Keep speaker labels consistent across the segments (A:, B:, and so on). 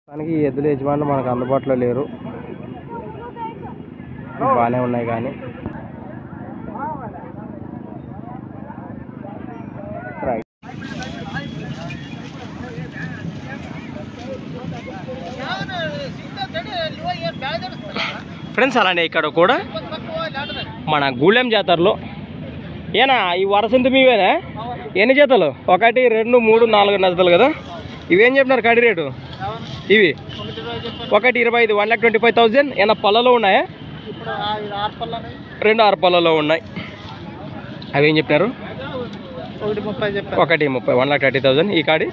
A: మనకి ఎద్దుల యజమానులు మనకు అందుబాటులో లేరు, బాగానే ఉన్నాయి కానీ ఫ్రెండ్స్. అలానే ఇక్కడ కూడా మన గూళెం జాతరలో ఏనా ఈ వరసంత మీవేనా? ఎన్ని జతలు? 1 2 3 4 జతలు కదా. ఇవేం చెప్పినారు కడి రేటు? ఇవి 1,25,000 1,25,000. ఏమన్నా పళ్ళలో ఉన్నాయా? 2 6 పళ్ళలో ఉన్నాయి. అవి ఏం చెప్పినారు? 1,30,000 1,30,000. ఈ కాడి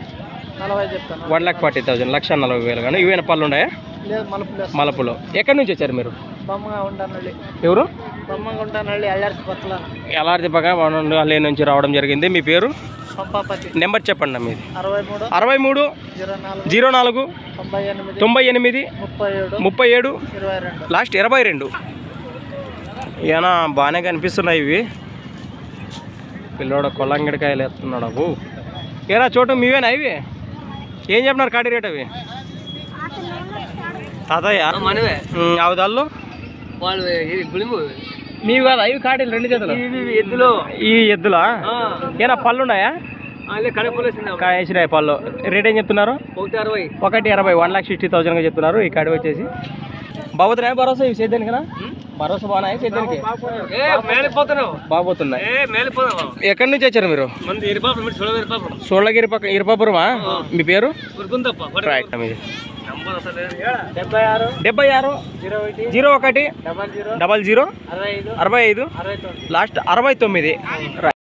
A: 1,40,000 1,40,000 కానీ. ఇవేనా పళ్ళు ఉన్నాయా? మలపులో. ఎక్కడి నుంచి వచ్చారు మీరు? ఎవరు? ఎల్ఆర్జీ పక్క అల్లే నుంచి రావడం జరిగింది. మీ పేరు? నెంబర్ చెప్పండి. మీది 63 04 98 37 లాస్ట్ 22. ఏనా బాగానే కనిపిస్తున్నాయి ఇవి. పిల్లోడ కొల్లంగడికాయలు ఎత్తున్నాడు. అవు ఏరా చోటు మీవేనా ఇవి? ఏం చెప్పినారు కాడి రేట్ అవి? తాతయ్య అవుదాళ్ళు మీవి కాదా ఇవి కాడీలు? 2 జతలు ఎద్దులు. ఈ ఎద్దులా ఏనా పళ్ళు ఉన్నాయా? కాసినాయి పళ్ళు. రేట్ ఏం చెప్తున్నారు? 1,60,000 1,60,000 చెప్తున్నారు. ఈ కాడి వచ్చేసి బాగుతున్నాయా భరోసా? ఇవి సేద్యానికి కదా భరోసా బాగున్నాయి సేద్యానికి? బాగుపోతున్నాయి. ఎక్కడి నుంచి వచ్చారు మీరు? సోళ్ళగిరి పక్క ఇరపాపురమా? మీ పేరు? రైట్. మీది 76 01 00 65 లాస్ట్ 69.